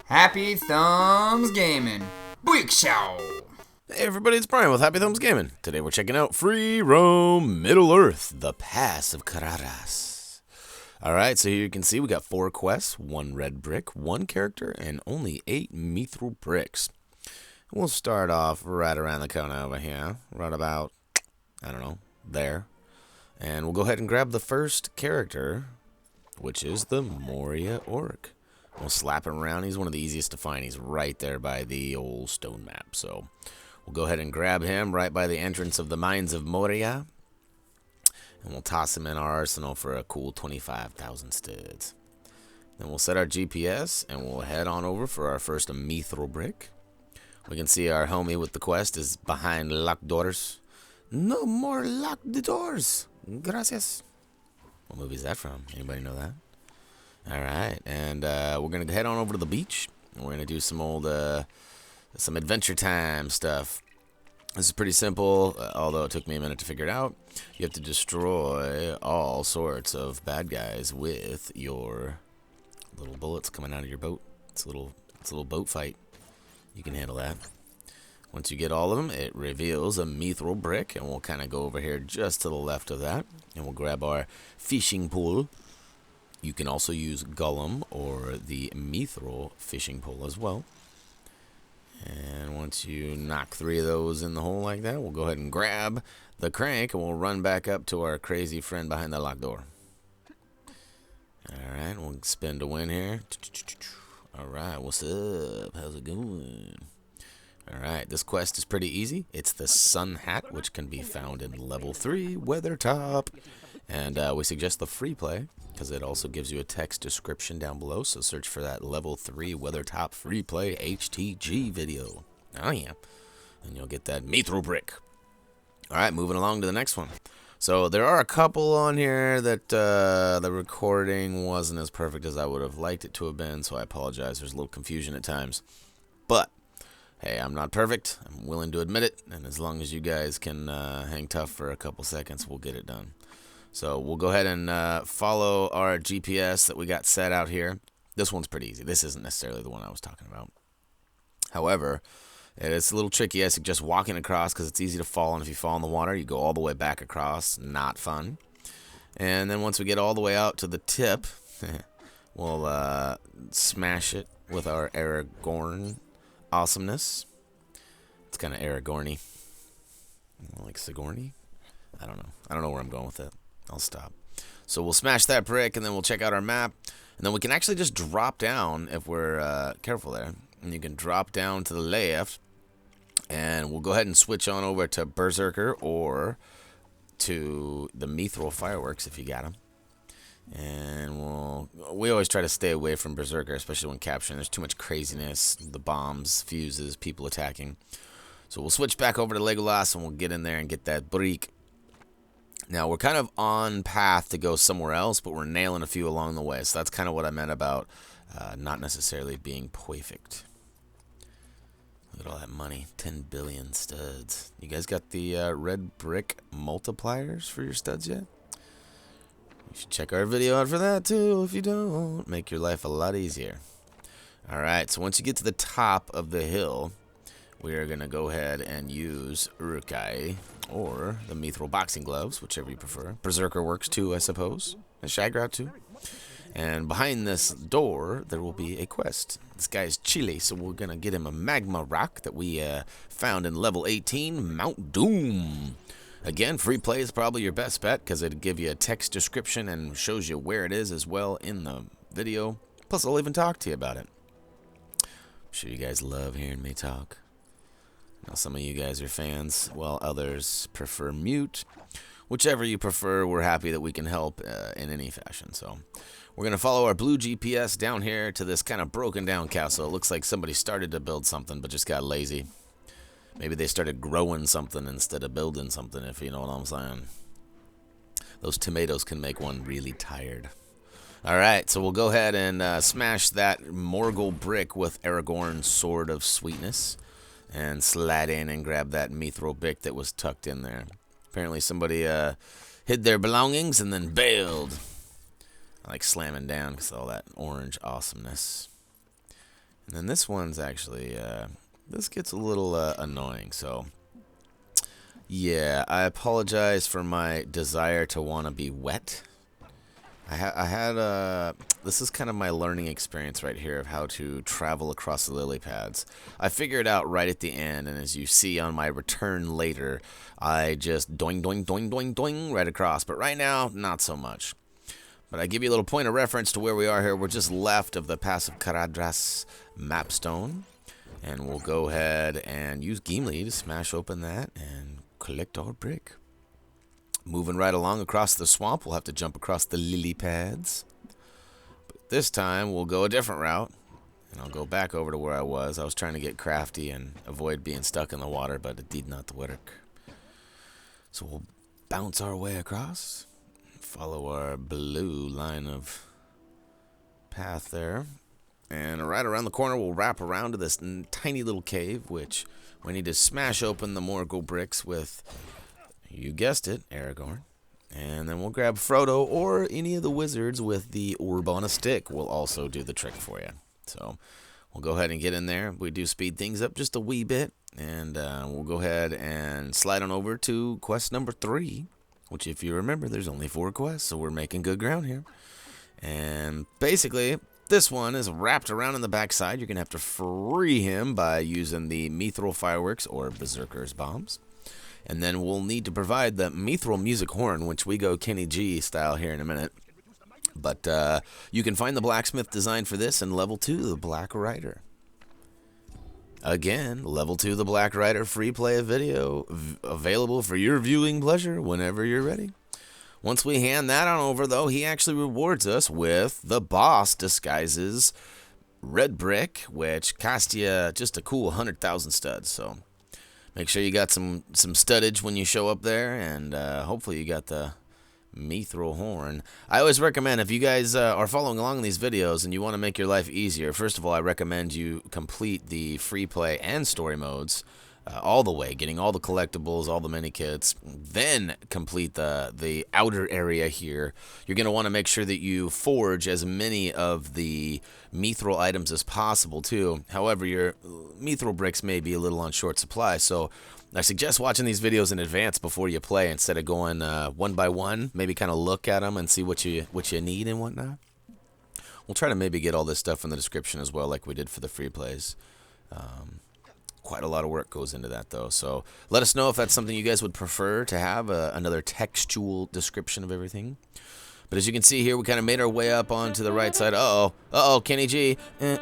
Happy Thumbs Gaming. Brick Show. Hey everybody, it's Brian with Happy Thumbs Gaming. Today we're checking out Free Roam Middle Earth, the Pass of Caradhras. Alright, so here you can see we got 4 quests, 1 red brick, 1 character, and only 8 Mithril Bricks. We'll start off right around the corner over here, right about, I don't know, there. And we'll go ahead and grab the first character, which is the Moria Orc. We'll slap him around. He's one of the easiest to find. He's right there by the old stone map. So we'll go ahead and grab him right by the entrance of the Mines of Moria. And we'll toss him in our arsenal for a cool 25,000 studs. Then we'll set our GPS and we'll head on over for our first Mithril Brick. We can see our homie with the quest is behind locked doors. No more locked doors. Gracias. What movie is that from? Anybody know that? Alright, and we're going to head on over to the beach. We're going to do some old, some Adventure Time stuff. This is pretty simple, although it took me a minute to figure it out. You have to destroy all sorts of bad guys with your little bullets coming out of your boat. It's a little boat fight. You can handle that. Once you get all of them, it reveals a Mithril Brick, and we'll kind of go over here just to the left of that, and we'll grab our fishing pole. You can also use Gollum or the Mithril fishing pole as well. And once you knock 3 of those in the hole like that, we'll go ahead and grab the crank and we'll run back up to our crazy friend behind the locked door. Alright, we'll spin to win here. Alright, what's up? How's it going? Alright, this quest is pretty easy. It's the Sun Hat, which can be found in level 3, Weathertop. And we suggest the free play, because it also gives you a text description down below. So search for that level 3 Weathertop free play HTG video. Oh yeah. And you'll get that Mithril Brick. Alright, moving along to the next one. So there are a couple on here that the recording wasn't as perfect as I would have liked it to have been. So I apologize. There's a little confusion at times. But hey, I'm not perfect. I'm willing to admit it. And as long as you guys can hang tough for a couple seconds, we'll get it done. So we'll go ahead and follow our GPS that we got set out here. This one's pretty easy. This isn't necessarily the one I was talking about. However, it's a little tricky. I suggest walking across because it's easy to fall. And if you fall in the water, you go all the way back across. Not fun. And then once we get all the way out to the tip, we'll smash it with our Aragorn awesomeness. It's kind of Aragorny. Like Sigourney? I don't know. I don't know where I'm going with it. I'll stop. So we'll smash that brick, and then we'll check out our map. And then we can actually just drop down if we're careful there. And you can drop down to the left. And we'll go ahead and switch on over to Berserker or to the Mithril Fireworks if you got them. And we always try to stay away from Berserker, especially when capturing. There's too much craziness. The bombs, fuses, people attacking. So we'll switch back over to Legolas, and we'll get in there and get that brick. Now, we're kind of on path to go somewhere else, but we're nailing a few along the way. So that's kind of what I meant about not necessarily being perfect. Look at all that money. 10 billion studs. You guys got the red brick multipliers for your studs yet? You should check our video out for that, too, if you don't. Make your life a lot easier. Alright, so once you get to the top of the hill, we are going to go ahead and use Urukai or the Mithril boxing gloves, whichever you prefer. Berserker works too, I suppose. And Shagrout too. And behind this door, there will be a quest. This guy's Chile, so we're going to get him a magma rock that we found in level 18, Mount Doom. Again, free play is probably your best bet because it'll give you a text description and shows you where it is as well in the video. Plus, I'll even talk to you about it. I'm sure you guys love hearing me talk. Now, some of you guys are fans, while others prefer mute. Whichever you prefer, we're happy that we can help in any fashion. So we're going to follow our blue GPS down here to this kind of broken down castle. It looks like somebody started to build something but just got lazy. Maybe they started growing something instead of building something, if you know what I'm saying. Those tomatoes can make one really tired. Alright, so we'll go ahead and smash that Morgul brick with Aragorn's Sword of Sweetness. And slide in and grab that Mithril Brick that was tucked in there. Apparently somebody hid their belongings and then bailed. I like slamming down because of all that orange awesomeness. And then this one's actually, this gets a little annoying, so yeah, I apologize for my desire to want to be wet. I had this is kind of my learning experience right here of how to travel across the lily pads. I figured out right at the end, and as you see on my return later, I just doing, doing, doing, doing, doing right across. But right now, not so much. But I give you a little point of reference to where we are here. We're just left of the Pass of Caradhras mapstone. And we'll go ahead and use Gimli to smash open that and collect our brick. Moving right along across the swamp, we'll have to jump across the lily pads. But this time, we'll go a different route. And I'll go back over to where I was. I was trying to get crafty and avoid being stuck in the water, but it did not work. So we'll bounce our way across. Follow our blue line of path there. And right around the corner, we'll wrap around to this tiny little cave, which we need to smash open the Morgul bricks with, you guessed it, Aragorn. And then we'll grab Frodo or any of the wizards with the orb on a stick. Will also do the trick for you. So we'll go ahead and get in there. We do speed things up just a wee bit. And we'll go ahead and slide on over to quest number 3. Which, if you remember, there's only 4 quests. So we're making good ground here. And basically, this one is wrapped around in the backside. You're going to have to free him by using the Mithril fireworks or Berserker's bombs. And then we'll need to provide the Mithril music horn, which we go Kenny G style here in a minute. But you can find the Blacksmith design for this in level 2, the Black Rider. Again, level 2, the Black Rider free play video available for your viewing pleasure whenever you're ready. Once we hand that on over, though, he actually rewards us with the Boss Disguises Red Brick, which cost you just a cool 100,000 studs. So make sure you got some studdage when you show up there, and hopefully you got the Mithril horn. I always recommend, if you guys are following along in these videos and you want to make your life easier, first of all, I recommend you complete the free play and story modes all the way, getting all the collectibles, all the mini kits, then complete the outer area here. You're going to want to make sure that you forge as many of the Mithril items as possible too. However, your Mithril bricks may be a little on short supply, so I suggest watching these videos in advance before you play instead of going one by one. Maybe kind of look at them and see what you need and whatnot. We'll try to maybe get all this stuff in the description as well, like we did for the free plays. Quite a lot of work goes into that, though. So let us know if that's something you guys would prefer to have, another textual description of everything. But as you can see here, we kind of made our way up onto the right side. Uh-oh, Kenny G. I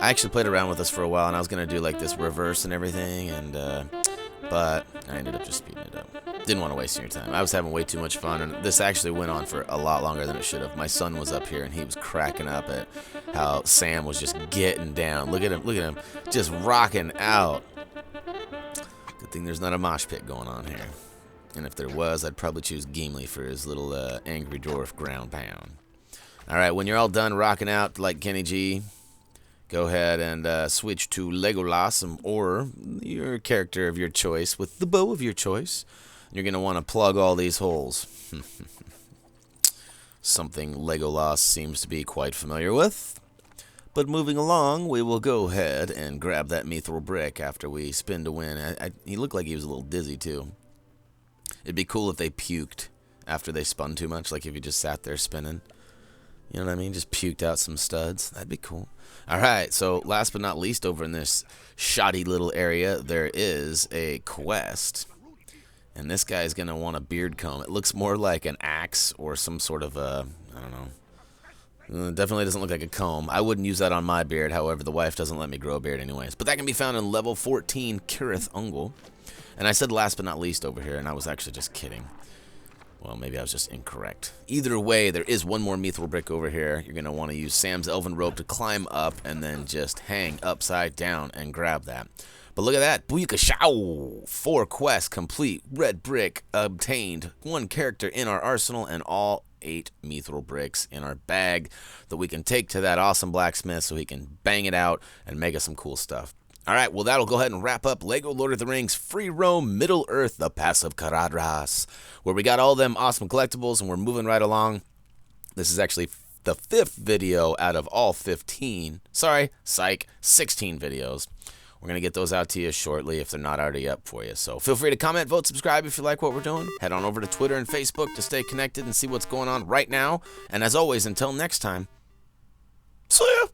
actually played around with this for a while, and I was going to do like this reverse and everything, and but I ended up just speeding it up. Didn't want to waste your time. I was having way too much fun, and this actually went on for a lot longer than it should have. My son was up here, and he was cracking up at how Sam was just getting down. Look at him, just rocking out. Good thing there's not a mosh pit going on here. And if there was, I'd probably choose Gimli for his little angry dwarf ground pound. All right, when you're all done rocking out like Kenny G, go ahead and switch to Legolas or your character of your choice with the bow of your choice. You're going to want to plug all these holes. Something Legolas seems to be quite familiar with. But moving along, we will go ahead and grab that Mithril Brick after we spin to win. He looked like he was a little dizzy, too. It'd be cool if they puked after they spun too much, like if you just sat there spinning. You know what I mean? Just puked out some studs. That'd be cool. All right, so last but not least, over in this shoddy little area, there is a quest. And this guy's going to want a beard comb. It looks more like an axe or some sort of a, I don't know. It definitely doesn't look like a comb. I wouldn't use that on my beard. However, the wife doesn't let me grow a beard anyways. But that can be found in level 14, Cirith Ungol. And I said last but not least over here, and I was actually just kidding. Well, maybe I was just incorrect. Either way, there is one more Mithril Brick over here. You're going to want to use Sam's Elven Rope to climb up and then just hang upside down and grab that. But look at that. Booyakashow! 4 quests complete. Red Brick obtained. 1 character in our arsenal and all 8 Mithril Bricks in our bag that we can take to that awesome blacksmith so he can bang it out and make us some cool stuff. All right, well, that'll go ahead and wrap up LEGO Lord of the Rings Free Roam Middle-earth, the Pass of Caradhras, where we got all them awesome collectibles, and we're moving right along. This is actually the 5th video out of all 15. Sorry, psych, 16 videos. We're going to get those out to you shortly if they're not already up for you. So feel free to comment, vote, subscribe if you like what we're doing. Head on over to Twitter and Facebook to stay connected and see what's going on right now. And as always, until next time, see ya!